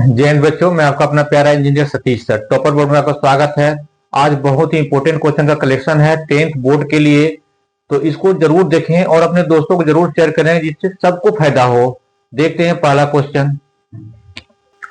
जय हिंद बच्चों, मैं आपका अपना प्यारा engineer Satish sir topper board में आपका स्वागत है। आज बहुत ही इंपॉर्टेंट क्वेश्चन का कलेक्शन है 10th बोर्ड के लिए, तो इसको जरूर देखें और अपने दोस्तों को जरूर शेयर करें जिससे सबको फायदा हो। देखते हैं पहला क्वेश्चन।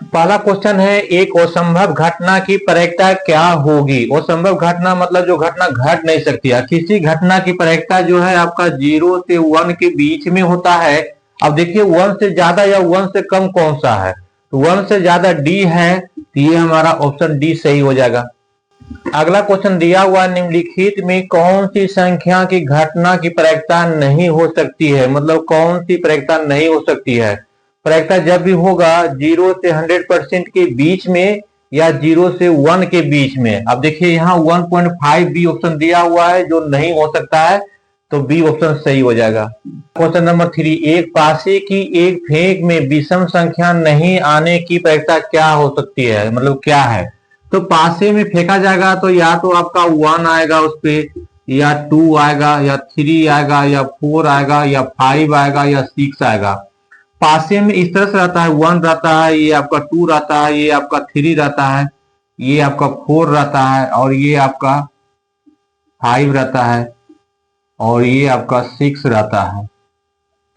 पहला क्वेश्चन है, एक असंभव घटना की प्रायिकता क्या होगी। असंभव घटना मतलब जो घटना घट नहीं सकती है। किसी घटना की प्रायिकता जो है आपका 0 से 1 के बीच में होता है। अब देखिए 1 से ज्यादा या 1 से कम कौन सा है, तो 1 से ज्यादा डी है, तो ये हमारा ऑप्शन डी सही हो जाएगा। अगला क्वेश्चन दिया हुआ, निम्नलिखित में कौन सी संख्या की घटना की प्रायिकता नहीं हो सकती है। मतलब कौन सी प्रायिकता नहीं हो सकती है। प्रायिकता जब भी होगा 0 से 100% के बीच में या 0 से 1 के बीच में। अब देखिए यहाँ 1.5 बी ऑप्शन दिया हुआ है जो नहीं हो सकता है, तो बी ऑप्शन सही हो जाएगा। क्वेश्चन नंबर 3, एक पासे की एक फेंक में विषम संख्या नहीं आने की प्रायिकता क्या हो सकती है। मतलब क्या है, तो पासे में फेंका जाएगा तो या तो आपका 1 आएगा उस पे, या 2 आएगा, या 3 आएगा, या 4 आएगा, या 5 आएगा, या 6 आएगा। पासे में इस तरह से रहता है, 1 रहता है, ये आपका 2 रहता है, ये आपका 3 रहता है, ये आपका 4 रहता है, और ये आपका 5 रहता है, और ये आपका 6 रहता है।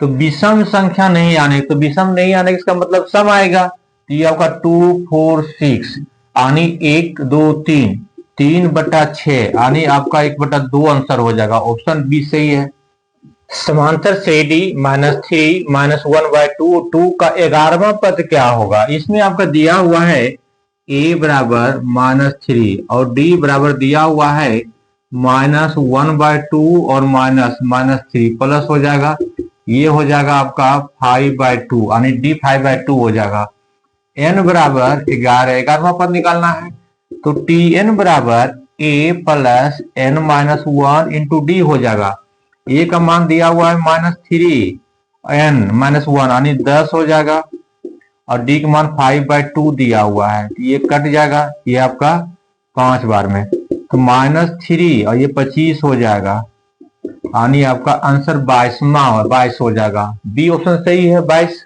तो विषम संख्या नहीं आने, तो विषम नहीं आने इसका मतलब सम आएगा। तो ये आपका 2 4 6 यानी 1 2 3 3/6 यानी आपका 1/2 आंसर हो जाएगा। ऑप्शन बी सही है। समांतर श्रेणी -3 -1/2 2 का 11वां पद क्या होगा। इसमें आपका दिया हुआ है a बराबर -3 और d बराबर दिया हुआ है -1/2 और -3 प्लस हो जाएगा। ये हो जाएगा आपका 5/2 यानी d 5/2 हो जाएगा। n बराबर 11वां पद निकालना है, तो tn बराबर a plus n -1 into D हो जाएगा। a का मान दिया हुआ है -3 n -1 यानी 10 हो जाएगा, और d का मान 5/2 दिया हुआ है, ये कट जाएगा, ये आपका 5 बार में, तो -3 और ये 25 हो जाएगा, यानी आपका आंसर 22 हो जाएगा। बी ऑप्शन सही है 22।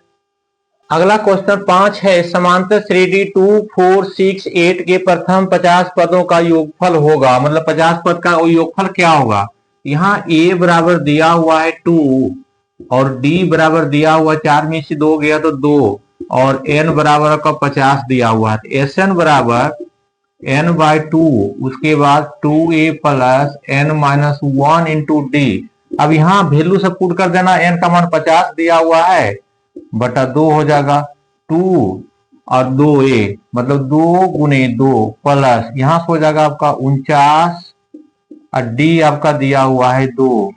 अगला क्वेश्चन 5 है, समांतर श्रेणी 2 4 6 8 के प्रथम 50 पदों का योगफल होगा। मतलब 50 पद का योगफल क्या होगा। यहाँ a बराबर दिया हुआ है 2 और d बराबर दिया हुआ 4 में से 2 गया तो 2, और n बराबर का 50 दिया हुआ है, तो Sn बराबर n/2, उसके बाद 2a plus n -1 into D. अब यहाँ वैल्यू सब पुट कर देना, n का मान 50 दिया हुआ है बटा 2 हो जाएगा, 2 और 2a मतलब 2 गुने 2 प्लस यहाँ से हो जाएगा आपका 49, और डी आपका दिया हुआ है 2।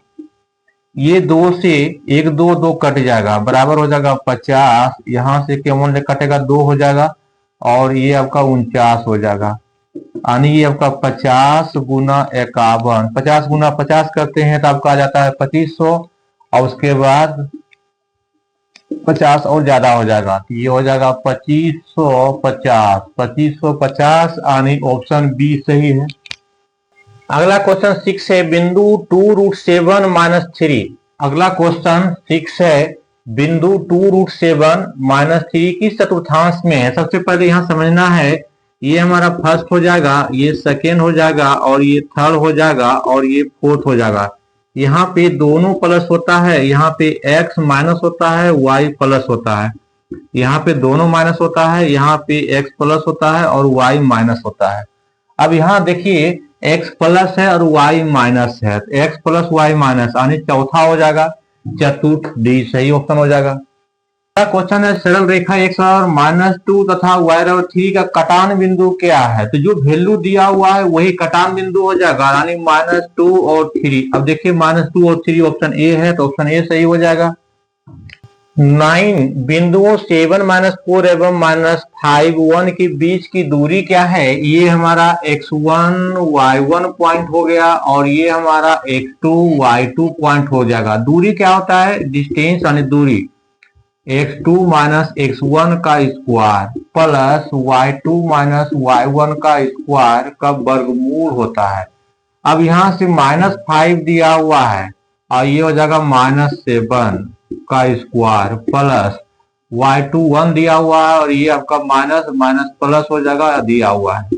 ये 2 से 1 2 2 कट जाएगा, बराबर हो जाएगा 50। यहां से केवल कटेगा 2 हो जाएगा, और ये आपका 49 हो जाएगा, यानी ये आपका 50 गुना 51, 50 गुना 50 करते हैं तो आपका आ जाता है 2500, और उसके बाद 50 और ज्यादा हो जाएगा, तो ये हो जाएगा 2550, 2550 यानी ऑप्शन बी सही है। अगला क्वेश्चन 6 है, बिंदु 2√7 -3। अगला क्वेश्चन 6 है, बिंदु 2√7 -3 किस चतुर्थांश में है। सबसे पहले यहाँ समझना है, ये हमारा फर्स्ट हो जाएगा, ये सेकेंड हो जाएगा, और ये थर्ड हो जाएगा, और ये फोर्थ हो जाएगा। यहाँ पे दोनों प्लस होता है, यहाँ पे x माइनस होता है, y प्लस होता है। यहाँ पे दोनों माइनस होता है, यहाँ पे x प्लस होता है और y माइनस होता है। अब यहाँ देखिए x प्लस है और y माइनस है, तो x प्लस y माइनस यानी चौथा हो जाएगा, चतुर्थ डी सही ऑप्शन हो जाएगा। क्वेश्चन है, सरल रेखा x और -2 तथा y और 3 का कटान बिंदु क्या है। तो जो वैल्यू दिया हुआ है वही कटान बिंदु हो जाएगा, यानी -2 और 3। अब देखिए -2 और 3 ऑप्शन ए है, तो ऑप्शन ए सही हो जाएगा। 9 बिंदुओं 7 -4 एवं -5 1 के बीच की दूरी क्या है। ये हमारा x1 y1 पॉइंट हो गया, और ये हमारा x2 y2 पॉइंट हो जाएगा। दूरी क्या होता है, डिस्टेंस यानी दूरी, x2 - x1 का स्क्वायर प्लस y2 - y1 का स्क्वायर का वर्गमूल होता है। अब यहाँ से -5 दिया हुआ है, और ये हो जाएगा -7 का स्क्वायर प्लस y2 1 दिया हुआ है और ये आपका माइनस माइनस प्लस हो जाएगा दिया हुआ है।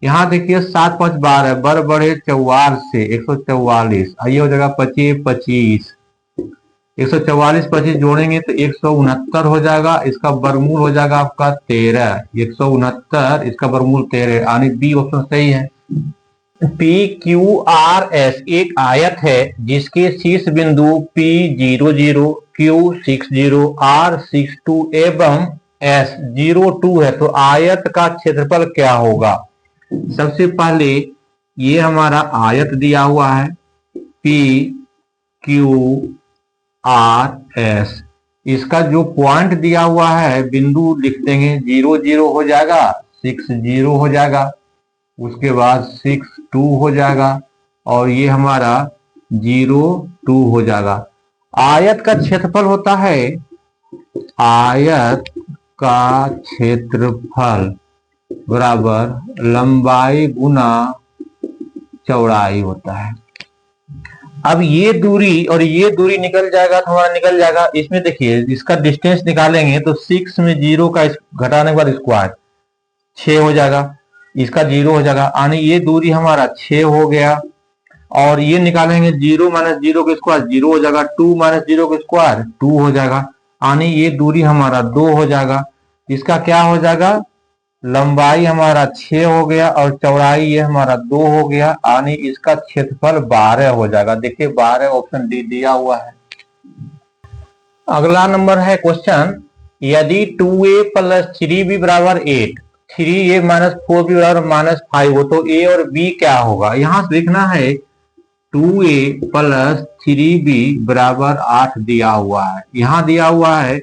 यहाँ देखिए 7 5 12 है, बर बड़े 44 से 144, ये हो जाएगा 25 25, 144 25 जोड़ेंगे तो 169 हो जाएगा। इसका वर्गमूल हो जाएगा आपका 13, 169 इसका वर्गमूल 13, यानी बी ऑप्शन सही है। पी क्यू आर एस एक आयत है जिसके शीर्ष बिंदु P00, Q60, R62 एवं S02 है, तो आयत का क्षेत्रफल क्या होगा? सबसे पहले ये हमारा आयत दिया हुआ है PQRS, इसका जो पॉइंट दिया हुआ है बिंदु लिख देंगे, 00 हो जाएगा, 60 हो जाएगा, उसके बाद 62 हो जाएगा और ये हमारा 02 हो जाएगा। आयत का क्षेत्रफल होता है, आयत का क्षेत्रफल बराबर लंबाई गुना चौड़ाई होता है। अब ये दूरी और ये दूरी निकल जाएगा तो हमारा निकल जाएगा, इसमें देखिए इसका डिस्टेंस निकालेंगे तो 6 में 0 का घटाने के बाद स्क्वायर 6 हो जाएगा, इसका 0 हो जाएगा, यानी ये दूरी हमारा 6 हो गया। और ये निकालेंगे 0 माइनस 0 का स्क्वायर 0 हो जाएगा, 2 माइनस 0 का स्क्वायर 2 हो जाएगा, यानी ये दूरी हमारा 2 हो जाएगा। इसका क्या हो जाएगा, लंबाई हमारा 6 हो गया और चौड़ाई ये हमारा 2 हो गया, यानी इसका क्षेत्रफल 12 हो जाएगा। देखिए 12 ऑप्शन डी दिया हुआ है। अगला नंबर है क्वेश्चन, यदि 2a प्लस 3b बराबर 8, 3a माइनस 4b बराबर माइनस 5 हो तो a और b क्या होगा? यहां से लिखना है 2a प्लस 3b बराबर 8 दिया हुआ है, यहां दिया हुआ है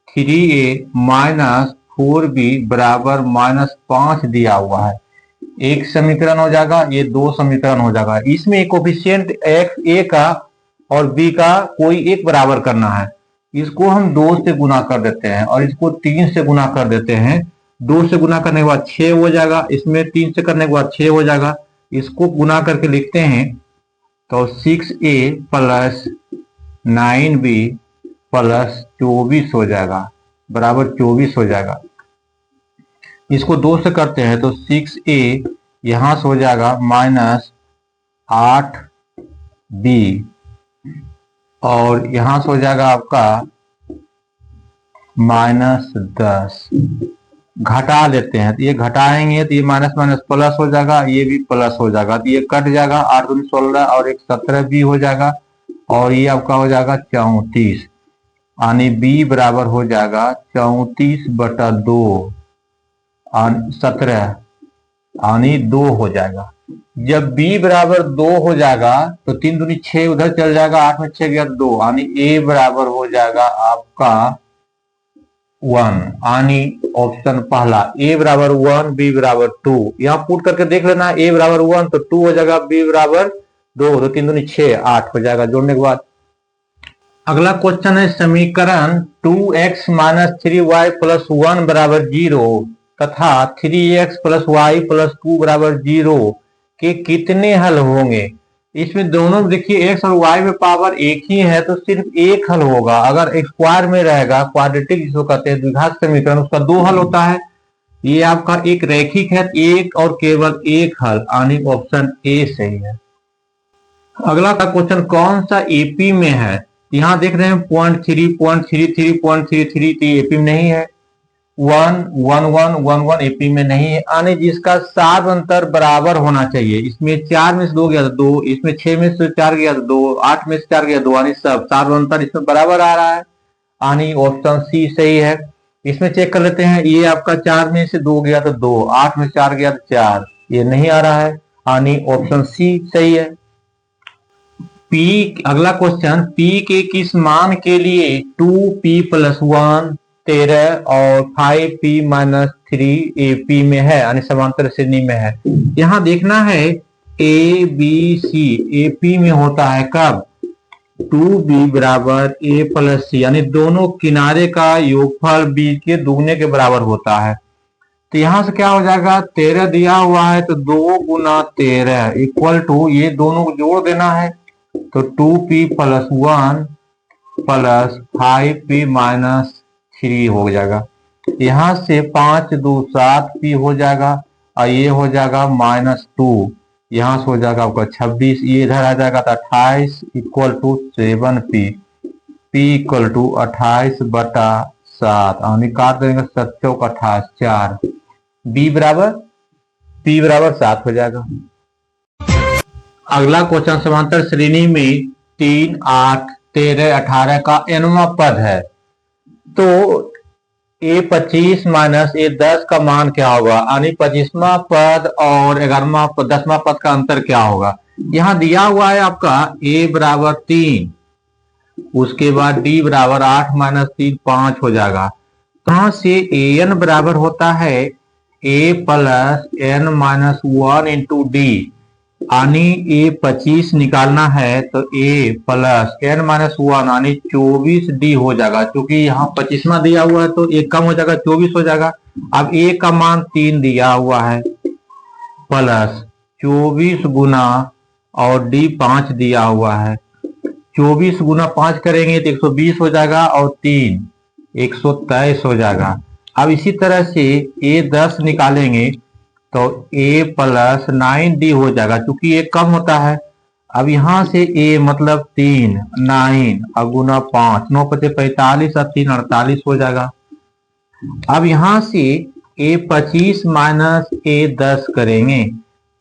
3a माइनस 4b बराबर माइनस 5 दिया हुआ है। एक समीकरण हो जाएगा, ये दो समीकरण हो जाएगा। इसमें कोफिशिएंट एक्स ए का और बी का कोई एक बराबर करना है, इसको हम 2 से गुना कर देते हैं और इसको 3 से गुना कर देते हैं। 2 से गुना करने के बाद 6 हो जाएगा, इसमें 3 से करने के बाद 6 हो जाएगा, इसको गुना करके लिखते हैं तो 6a प्लस 9b प्लस 24 हो जाएगा, बराबर 24 हो जाएगा। इसको 2 से करते हैं तो 6a यहां से हो जाएगा माइनस 8b और यहां से हो जाएगा आपका माइनस 10। घटा देते हैं तो ये घटाएंगे तो ये माइनस माइनस प्लस हो जाएगा, ये भी प्लस हो जाएगा, तो ये कट जाएगा, 8 दूनी 16 और 1 17 भी हो जाएगा और ये आपका हो जाएगा 34, यानी b बराबर हो जाएगा 34/2 17, यानी 2 हो जाएगा। जब b बराबर 2 हो जाएगा तो 3 दूनी 6 उधर चल जाएगा, 8 में 6 गया 2, यानी a बराबर हो जाएगा आपका 1, यानी ऑप्शन पहला a बराबर 1 b बराबर 2। यहाँ पुट करके देख लेना, a बराबर 1 तो 2 हो जाएगा, b बराबर 2 तो 3 दूनी 6 8 हो जाएगा जोड़ने के बाद। अगला क्वेश्चन है, समीकरण 2x माइनस 3y प्लस 1 बराबर 0 तथा 3x प्लस y प्लस 2 बराबर 0 के कितने हल होंगे? इसमें दोनों देखिए x और y में पावर एक ही है तो सिर्फ एक हल होगा। अगर स्क्वायर में रहेगा, क्वाड्रेटिक जिसको कहते हैं द्विघात समीकरण, उसका 2 हल होता है। ये आपका एक रैखिक है, एक और केवल एक हल, यानी ऑप्शन ए सही है। अगला का क्वेश्चन कौन सा एपी में है? यहाँ देख रहे हैं 0.3 0.33 0.33 तो एपी में नहीं है, 1 1 1 1 1 एपी में नहीं है, यानी जिसका सात अंतर बराबर होना चाहिए। इसमें 4 में से 2 गया तो 2, इसमें 6 में से 4 गया तो 2, 8 में से 4 गया 2, यानी सब सात अंतर इसमें बराबर आ रहा है, यानी ऑप्शन सी सही है। इसमें चेक कर लेते हैं, ये आपका 4 में से 2 गया तो 2, 8 में 4 गया तो 4, ये नहीं आ रहा है, यानी ऑप्शन सी सही है। P अगला क्वेश्चन, P के किस मान के लिए 2P प्लस 1 13 और 5P माइनस 3 AP में है, यानी समांतर श्रेणी में है। यहाँ देखना है ABC AP में होता है कब? 2B बराबर A प्लस C, यानी दोनों किनारे का योगफल B के दुगने के बराबर होता है। तो यहां से क्या हो जाएगा, 13 दिया हुआ है तो 2 गुना 13 इक्वल टू, ये दोनों को जोड़ देना है तो 2P plus 1 plus 5P minus 3 हो जाएगा। यहाँ से 5 2 7 पी हो जाएगा और ये हो जाएगा -2, यहाँ से हो जाएगा आपका 26, ये इधर आ जाएगा तो 28 equal to 7 P, P equal to 28/7 और निकाल देंगे 7 चौक 28 4, बी बराबर पी बराबर 7 हो जाएगा। अगला क्वेश्चन समांतर श्रेणी में 3 8 13 18 का nवां पद है, तो A25 माइनस A10 का मान क्या होगा, यानी 25वां पद और 11वां पद 10वां पद का अंतर क्या होगा। यहाँ दिया हुआ है आपका A बराबर 3, उसके बाद D बराबर 8 माइनस 3 5 हो जाएगा। कहां से AN बराबर होता है A plus N minus 1 into D, यानी A25 निकालना है तो A प्लस N माइनस 1 यानी 24D हो जाएगा। क्योंकि यहाँ 25वां दिया हुआ है तो A कम हो जाएगा 24 हो जाएगा। अब A का मान 3 दिया हुआ है प्लस 24 गुना और D 5 दिया हुआ है, 24 गुना 5 करेंगे तो 120 हो जाएगा और 3 123 हो जाएगा। अब इसी तरह से A10 निकालेंगे तो A प्लस 9D हो जाएगा, क्योंकि A कम होता है। अब यहाँ से A मतलब 3 9 और गुना 5 9 पचे 45 और 3 48 हो जाएगा। अब यहाँ से A25 माइनस A10 करेंगे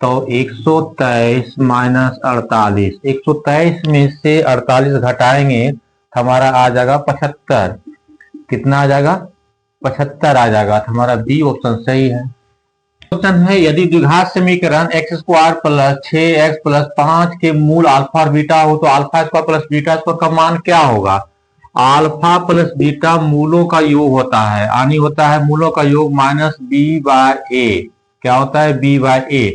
तो 123 माइनस 48, 123 में से 48 घटाएंगे तो हमारा आ जाएगा 75। कितना आ जाएगा 75 आ जाएगा। तो हमारा बी ऑप्शन सही है। क्वेश्चन है यदि द्विघात समीकरण x² प्लस 6x प्लस 5 के मूल अल्फा और बीटा हो तो alpha square plus beta square का मान क्या होगा। अल्फा प्लस बीटा मूलों का योग होता है, यानी होता है मूलों का योग माइनस b/a। क्या होता है b/a।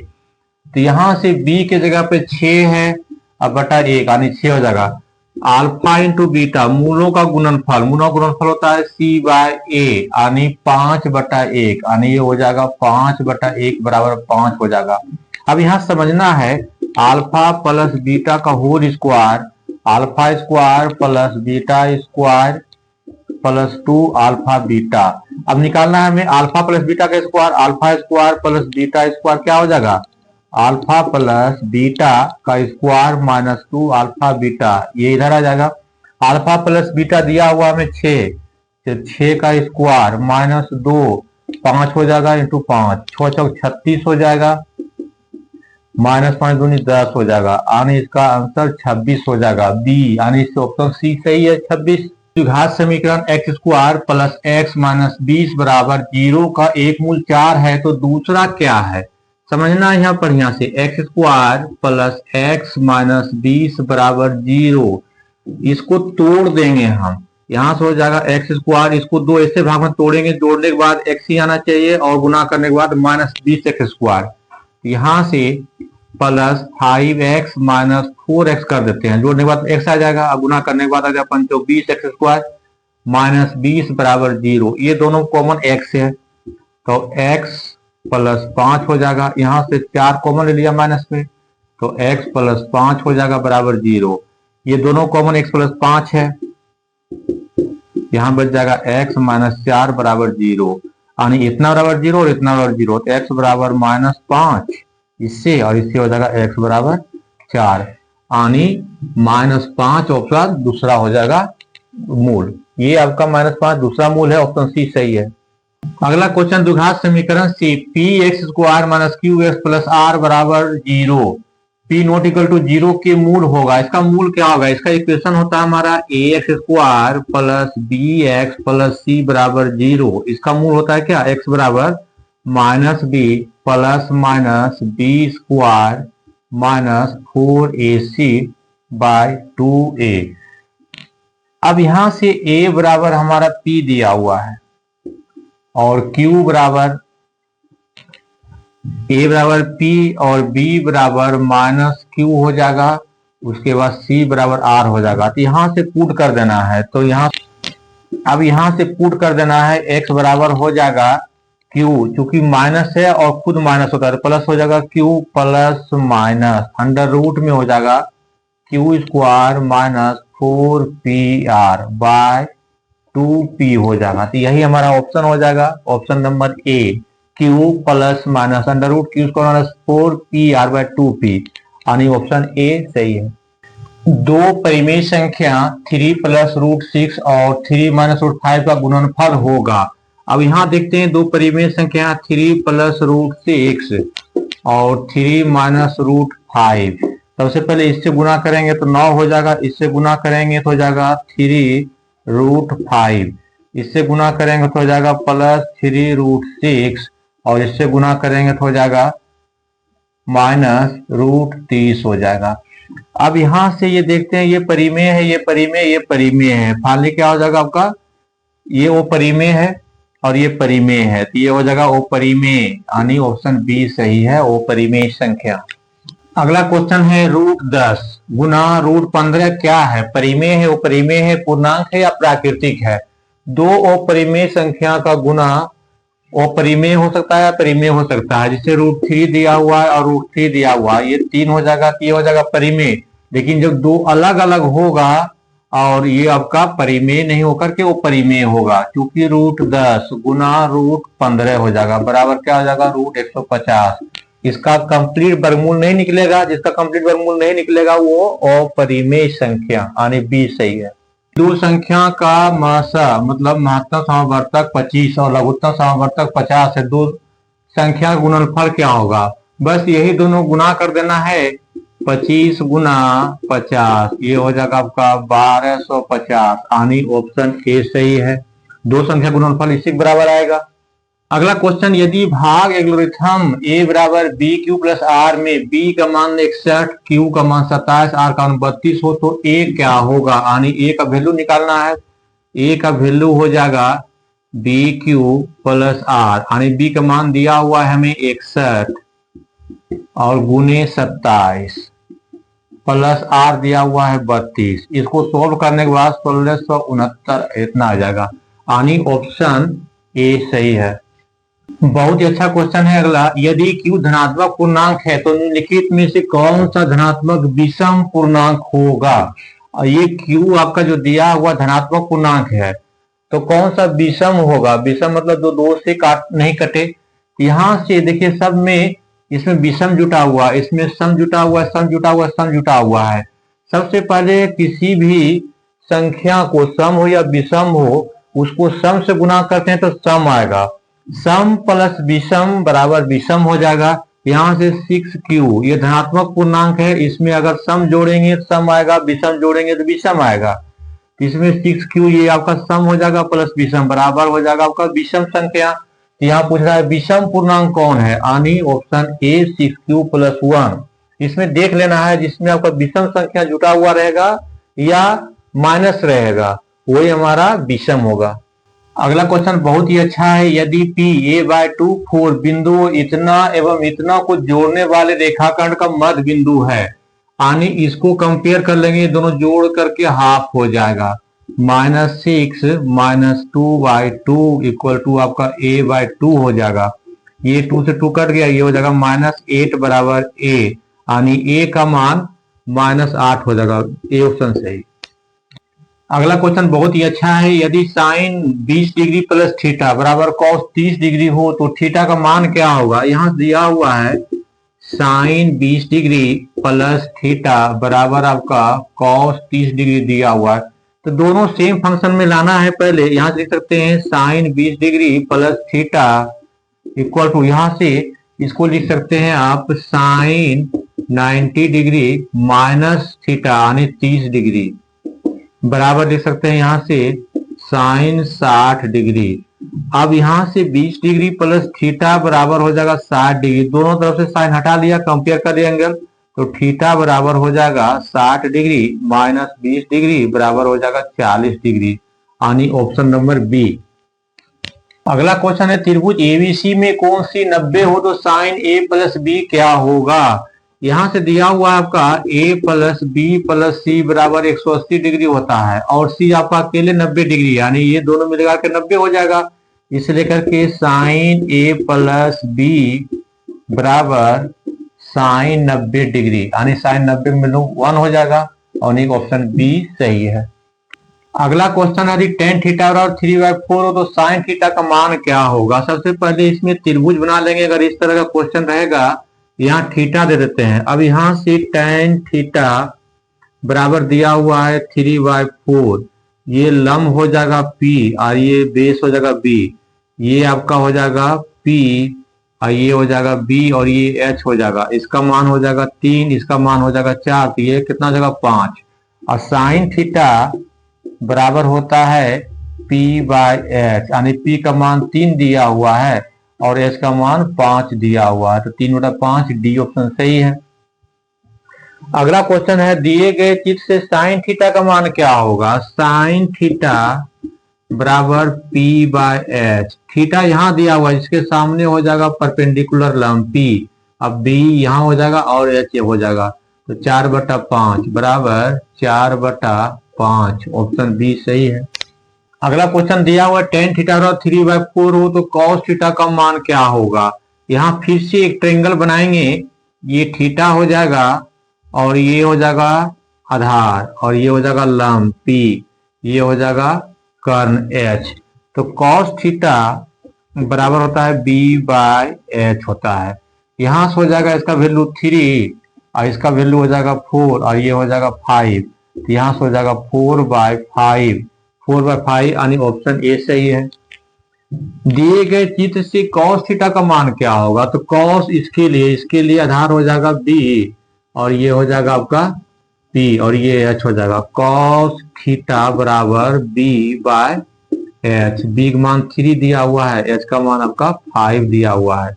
तो यहां से b के जगह पे 6 है अब बटा 1 यानी 6 हो जाएगा। अल्फा इंटू बीटा मूलों का गुणनफल, मूलों का गुणनफल होता है c/a यानी 5/1 यानी ये हो जाएगा 5/1 बराबर 5 हो जाएगा। अब यहाँ समझना है अल्फा प्लस बीटा का whole square, alpha square plus beta square plus 2 alpha beta. अब निकालना है हमें अल्फा प्लस बीटा का square, alpha square plus beta square क्या हो जाएगा अल्फा प्लस बीटा का स्क्वायर माइनस 2 अल्फा बीटा, ये इधर आ जाएगा। अल्फा प्लस बीटा दिया हुआ हमें 6, तो 6 का स्क्वायर माइनस 2 5 हो जाएगा इंटू 5 6 चौक 36 हो जाएगा, माइनस 5 दूनी 10 हो जाएगा, यानी इसका आंसर 26 हो जाएगा बी, यानी इससे ऑप्शन सी सही है 26। द्विघात समीकरण x² प्लस x माइनस 20 बराबर 0 का एक मूल 4 है तो दूसरा क्या है। समझना है यहाँ पर, यहाँ से x² प्लस x माइनस 20 बराबर 0, इसको तोड़ देंगे हम। यहाँ से हो जाएगा x², इसको दो ऐसे भाग में तोड़ेंगे, जोड़ने के बाद x ही आना चाहिए और गुना करने के बाद माइनस 20x²। यहाँ से प्लस 5x माइनस 4x कर देते हैं, जोड़ने के बाद x आ जाएगा और गुना करने के बाद आ जाएगा 20x² माइनस 20 बराबर 0। ये दोनों कॉमन x है तो x प्लस 5 हो जाएगा। यहाँ से 4 कॉमन ले लिया माइनस में तो x प्लस 5 हो जाएगा बराबर 0। ये दोनों कॉमन x प्लस 5 है, यहाँ बच जाएगा x माइनस 4 बराबर 0, यानी इतना बराबर 0 और इतना बराबर 0 तो x बराबर माइनस 5 इससे और इससे हो जाएगा x बराबर 4, यानी -5 ऑप्शन दूसरा हो जाएगा मूल। ये आपका -5 दूसरा मूल है, ऑप्शन सी सही है। अगला क्वेश्चन द्विघात समीकरण से px² minus qx plus r बराबर 0, p नॉट इक्वल टू 0 के मूल होगा। इसका मूल क्या होगा, इसका इक्वेशन होता है हमारा ax² plus bx plus c बराबर 0। इसका मूल होता है क्या x बराबर minus b plus minus b² minus 4ac by 2a। अब यहां से a बराबर हमारा p दिया हुआ है और q बराबर a बराबर p और b बराबर माइनस q हो जाएगा, उसके बाद c बराबर r हो जाएगा। तो यहाँ से पुट कर देना है, तो यहाँ अब यहाँ से पुट कर देना है x बराबर हो जाएगा q, चूंकि माइनस है और खुद माइनस होता है तो प्लस हो जाएगा q plus minus under root में हो जाएगा q² minus 4pr bye 2p हो जाएगा। तो यही हमारा ऑप्शन हो जाएगा, option number A, q plus minus under root Q square minus 4p/2p, यानी ऑप्शन ए सही है। दो परिमेय संख्या 3 प्लस रूट 6 और 3 माइनस रूट 5 का गुणनफल होगा। अब यहाँ देखते हैं दो परिमेय संख्या 3 प्लस रूट 6 और 3 माइनस रूट 5। सबसे पहले इससे गुणा करेंगे तो 9 हो जाएगा, इससे गुणा करेंगे तो हो जाएगा 3 रूट 5, इससे गुणा करेंगे तो हो जाएगा प्लस 3 रूट 6 और इससे गुणा करेंगे तो हो जाएगा माइनस रूट 30 हो जाएगा। अब यहां से ये देखते हैं, ये परिमेय है, ये परिमेय, ये परिमेय है, फाइनली क्या हो जाएगा आपका, ये वो परिमेय है और ये परिमेय है, तो ये हो जाएगा वो परिमेय, यानी ऑप्शन बी सही है, वो परिमेय संख्या। अगला क्वेश्चन है रूट 10 गुना रूट 15 क्या है, परिमेय है, वो परिमेय है, पूर्णांक है या प्राकृतिक है। दो अपरिमेय संख्या का गुना अपरिमेय हो सकता है, परिमेय हो सकता है, जिससे रूट 3 दिया हुआ है और रूट 3 दिया हुआ है, ये 3 हो जाएगा, ये हो जाएगा परिमेय। लेकिन जब दो अलग अलग होगा और ये आपका परिमेय नहीं होकर के वो परिमेय होगा, क्योंकि रूट 10 गुना रूट 15 हो जाएगा बराबर क्या हो जाएगा, रूट 150। इसका कंप्लीट वर्गमूल नहीं निकलेगा, जिसका कंप्लीट वर्गमूल नहीं निकलेगा वो अपरिमेय संख्या, यानी बी सही है। दो संख्या का मासा मतलब महत्तम समावर्तक 25 और लघुत्तम समावर्तक 50 है, दो संख्या गुणनफल क्या होगा, बस यही दोनों गुना कर देना है, 25 गुना 50, ये हो जाएगा आपका 1250, यानी ऑप्शन ए सही है। दो संख्या गुणनफल इसी के बराबर आएगा। अगला क्वेश्चन, यदि भाग एल्गोरिथम ए बराबर बी क्यू प्लस आर में बी का मान 61, क्यू का मान 27, आर का मान 32 हो तो ए क्या होगा, यानी ए का वैल्यू निकालना है। ए का वैल्यू हो जाएगा बी क्यू प्लस आर, यानी बी का मान दिया हुआ है हमें 61 और गुने 27 प्लस आर दिया हुआ है 32, इसको सोल्व करने के बाद 1669 इतना आ जाएगा, यानी ऑप्शन ए सही है। बहुत ही अच्छा क्वेश्चन है अगला, यदि q धनात्मक पूर्णांक है तो निम्नलिखित में से कौन सा धनात्मक विषम पूर्णांक होगा। ये q आपका जो दिया हुआ धनात्मक पूर्णांक है तो कौन सा विषम होगा, विषम मतलब जो दो से काट नहीं कटे। यहां से देखिए सब में इसमें विषम जुटा हुआ, इसमें सम जुटा हुआ, सम जुटा हुआ, सम जुटा हुआ है। सबसे पहले किसी भी संख्या को सम हो या विषम हो उसको सम से गुना करते हैं तो सम आएगा, सम प्लस विषम बराबर विषम हो जाएगा। यहाँ से 6q ये धनात्मक पूर्णांक है, इसमें अगर सम जोड़ेंगे सम आएगा, विषम जोड़ेंगे तो विषम आएगा, इसमें 6q ये आपका सम हो जाएगा प्लस विषम बराबर हो जाएगा आपका विषम संख्या। यहाँ पूछ रहा है विषम पूर्णांक कौन है, यानी ऑप्शन ए 6q प्लस 1। इसमें देख लेना है जिसमें आपका विषम संख्या जुटा हुआ रहेगा या माइनस रहेगा वही हमारा विषम होगा। अगला क्वेश्चन बहुत ही अच्छा है, यदि P a/2 4 बिंदु इतना एवं इतना को जोड़ने वाले रेखाखंड का मध्य बिंदु है, यानी इसको कंपेयर कर लेंगे, दोनों जोड़ करके हाफ हो जाएगा, -6 -2/2 इक्वल टू आपका a/2 हो जाएगा, ये 2 से 2 कट गया, ये हो जाएगा -8 बराबर a, यानी a का मान -8 हो जाएगा, ए ऑप्शन सही। अगला क्वेश्चन बहुत ही अच्छा है, यदि साइन 20 डिग्री प्लस थीटा बराबर कॉस 30 डिग्री हो तो थीटा का मान क्या होगा। यहाँ दिया हुआ है साइन 20 डिग्री प्लस थीटा बराबर आपका कॉस 30 डिग्री दिया हुआ है, तो दोनों सेम फंक्शन में लाना है। पहले यहाँ से लिख सकते हैं sine 20 degree plus theta equal to, यहाँ से इसको लिख सकते हैं आप साइन 90 डिग्री माइनस थीटा यानी 30 डिग्री बराबर लिख सकते हैं यहाँ से साइन 60 डिग्री। अब यहाँ से 20 डिग्री प्लस थीटा बराबर हो जाएगा 60 डिग्री, दोनों तरफ से साइन हटा लिया, कंपेयर कर दिया एंगल, तो थीटा बराबर हो जाएगा 60 डिग्री माइनस 20 डिग्री बराबर हो जाएगा 40 डिग्री, यानी ऑप्शन नंबर बी। अगला क्वेश्चन है, त्रिभुज एबीसी में कौन सी 90 हो तो साइन ए प्लस बी क्या होगा। यहां से दिया हुआ है आपका a प्लस बी प्लस सी बराबर 180 डिग्री होता है और c आपका अकेले 90 डिग्री, यानी ये दोनों मिलकर के 90 हो जाएगा, इसे लेकर के साइन a प्लस बी बराबर साइन 90 डिग्री, यानी साइन 90 में 1 हो जाएगा और ऑप्शन बी सही है। अगला क्वेश्चन है टेन थीटा और 3/4 हो तो साइन थीटा का मान क्या होगा। सबसे पहले इसमें त्रिभुज बना लेंगे। अगर इस तरह का क्वेश्चन रहेगा, यहाँ थीटा दे देते हैं। अब यहाँ से टेन थीटा बराबर दिया हुआ है 3/4, ये लंब हो जाएगा P और ये बेस हो जाएगा B, ये आपका हो जाएगा P और ये हो जाएगा B और ये H हो जाएगा। इसका मान हो जाएगा 3, इसका मान हो जाएगा 4, तो ये कितना हो जाएगा 5। और साइन थीटा बराबर होता है P/H, यानी P का मान 3 दिया हुआ है और H का मान 5 दिया हुआ है, तो 3/5 डी ऑप्शन सही है। अगला क्वेश्चन है दिए गए चित्र से साइन थीटा का मान क्या होगा। साइन थीटा बराबर P/H, थीटा यहाँ दिया हुआ है, इसके सामने हो जाएगा परपेंडिकुलर लंब P, अब B यहाँ हो जाएगा और H हो जाएगा, तो 4/5 बराबर 4/5, ऑप्शन बी सही है। अगला क्वेश्चन दिया हुआ टेन थीटा और 3/4 हो तो कॉस थीटा का मान क्या होगा। यहाँ फिर से एक ट्रायंगल बनाएंगे, ये थीटा हो जाएगा और ये हो जाएगा आधार और ये हो जाएगा लंब P, ये हो जाएगा कर्ण H, तो cos थीटा बराबर होता है B/H होता है। यहां से हो जाएगा इसका वैल्यू 3 और इसका वैल्यू हो जाएगा 4 और ये हो जाएगा 5, तो यहां से हो जाएगा 4/5 यानी ऑप्शन ए सही है। दिए गए चित्र से cos थीटा का मान क्या होगा, तो cos इसके लिए आधार हो जाएगा B और ये हो जाएगा आपका P और ये H हो जाएगा। cos थीटा बराबर B/H, B का मान 3 दिया हुआ है, H का मान आपका 5 दिया हुआ है।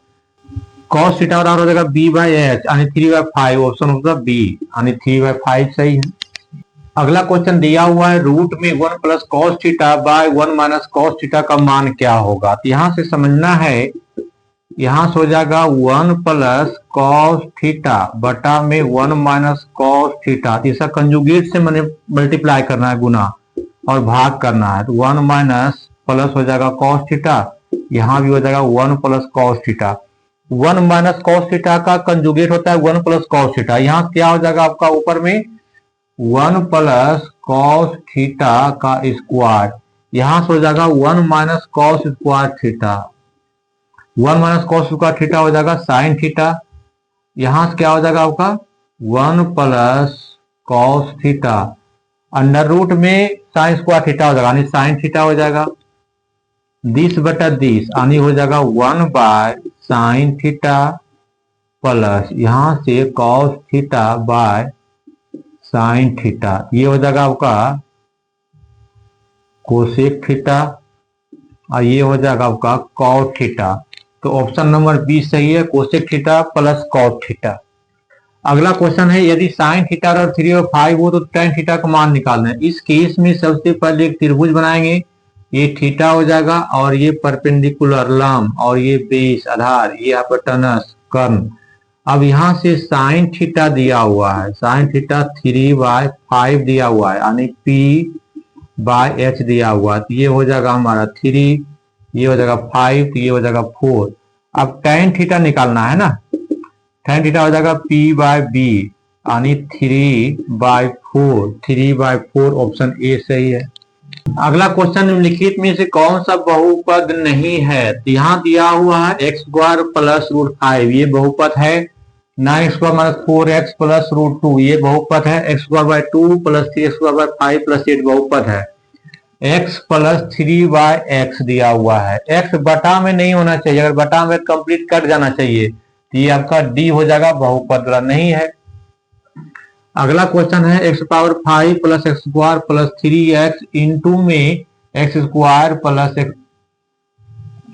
cos थीटा बराबर हो जाएगा B/H यानी 3/5, ऑप्शन होगा B यानी 3/5 सही है। अगला क्वेश्चन दिया हुआ है रूट में 1 plus cos theta by 1 minus cos theta का मान क्या होगा। तो यहां से समझना है, यहां से हो जाएगा 1 प्लस cos थीटा बटा में 1 माइनस cos थीटा, इसका कंजुगेट से मैंने मल्टीप्लाई करना है, गुना और भाग करना है, तो 1 माइनस प्लस हो जाएगा cos थीटा, यहां भी हो जाएगा 1 plus cos theta. 1 minus cos theta का कंजुगेट होता है 1 प्लस cos थीटा, यहां क्या हो जाएगा आपका ऊपर में 1 प्लस cos थीटा का स्क्वायर, यहां से हो जाएगा 1 minus cos square theta, 1 minus cos square theta हो जाएगा साइन थीटा, यहां से क्या हो जाएगा आपका 1 plus cos theta, under root में साइन स्क्वायर थीटा हो जाएगा यानी साइन थीटा हो जाएगा, दिस बटा दिस यानी हो जाएगा 1/sin थीटा प्लस यहां से cos theta by sine theta, ये हो जाएगा आपका कोसेक थीटा और ये हो जाएगा आपका cot थीटा, तो ऑप्शन नंबर बी सही है, cosec theta plus cot theta. अगला क्वेश्चन है यदि साइन थीटा और 3/5 हो तो tan थीटा का मान निकालना है। इस केस में सबसे पहले एक त्रिभुज बनाएंगे, ये थीटा हो जाएगा और ये परपेंडिकुलर लंब और ये बेस आधार, ये हाइपोटेनस कर्ण। अब यहां से साइन थीटा दिया हुआ है, साइन थीटा 3/5 दिया हुआ है यानी P/H दिया हुआ है, तो ये हो जाएगा हमारा 3, ये हो जाएगा 5, तो ये हो जाएगा 4। अब tan थीटा निकालना है ना, tan थीटा हो जाएगा P/B यानी 3/4, 3/4 ऑप्शन ए सही है। अगला क्वेश्चन निम्नलिखित में से कौन सा बहुपद नहीं है। तो यहाँ दिया हुआ है x² प्लस √5, ये बहुपद है। 9x² माइनस 4x प्लस √2, ये बहुपद है। x² 2 प्लस 3x² 5 प्लस 8 बहुपद है। x प्लस 3/x दिया हुआ है, x बटा में नहीं होना चाहिए, अगर बटा में कंप्लीट कट जाना चाहिए, तो ये आपका डी हो जाएगा, बहुपद नहीं है। अगला क्वेश्चन है x⁵ plus x² plus 3x into में x² प्लस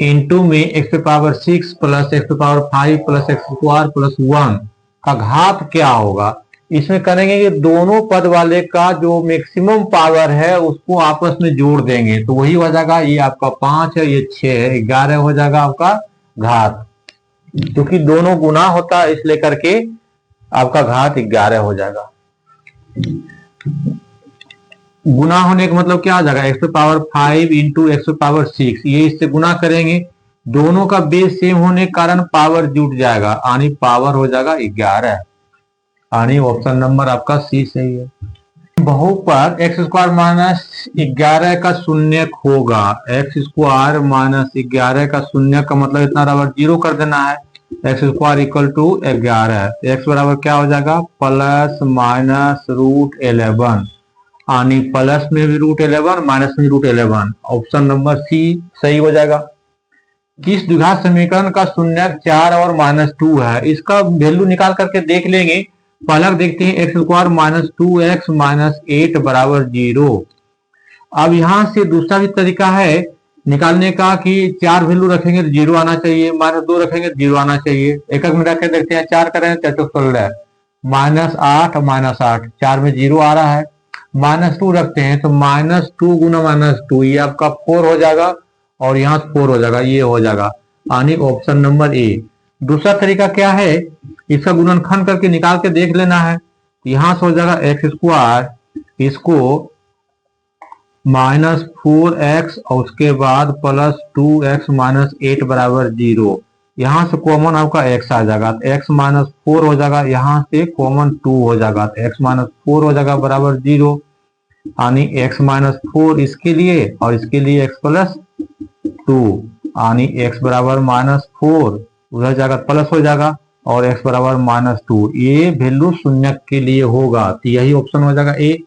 इंटू में x⁶ plus x⁵ plus x² plus 1 का घात क्या होगा। इसमें करेंगे कि दोनों पद वाले का जो मैक्सिमम पावर है उसको आपस में जोड़ देंगे, तो वही हो जाएगा, ये आपका 5 है, ये 6 है, 11 हो जाएगा आपका घात, क्योंकि दोनों गुना होता है इसलिए करके आपका घात 11 हो जाएगा। गुना होने का मतलब क्या आ जाएगा, x⁵ इंटू x⁶, ये इससे गुना करेंगे, दोनों का बेस सेम होने के कारण पावर जुट जाएगा, यानी पावर हो जाएगा 11, यानी ऑप्शन नंबर आपका सी सही है। बहुपद एक्स स्क्वायर माइनस 11 का शून्यक होगा। एक्स स्क्वायर माइनस 11 का शून्यक का मतलब इतना बराबर 0 कर देना है। X square equal to 11, X बराबर क्या हो जाएगा प्लस माइनस रूट 11, यानी प्लस में भी रूट 11 माइनस में रूट 11। ऑप्शन नंबर सी सही हो जाएगा। किस द्विघात समीकरण का शून्यक 4 और -2 है? इसका वैल्यू निकाल करके देख लेंगे। पहला देखते हैं x square minus 2x minus 8 बराबर 0। अब यहां से दूसरा भी तरीका है निकालने का कि 4 वैल्यू रखेंगे तो 0 आना चाहिए, -2 रखेंगे तो 0 आना चाहिए। एक एक में रख के देखते हैं। 4 करें तो 16 -8 -8, 4 में 0 आ रहा है। -2 रखते हैं तो -2 गुना -2 ये आपका 4 हो जाएगा और यहाँ 4 हो जाएगा, ये हो जाएगा, यानी ऑप्शन नंबर ए। दूसरा तरीका क्या है, इसका गुणनखंड करके निकाल के देख लेना है। यहां से हो जाएगा एक्स स्क्वायर, इसको -4x और उसके बाद +2x माइनस 8 बराबर 0। यहां से कॉमन आपका x आ जाएगा तो x -4 हो जाएगा, यहां से कॉमन 2 हो जाएगा तो x -4 हो जाएगा बराबर 0, यानी x -4 इसके लिए और इसके लिए x +2, यानी x बराबर -4 उधर जाएगा प्लस हो जाएगा और x बराबर -2। ये वैल्यू शून्य के लिए होगा तो यही ऑप्शन हो जाएगा ए।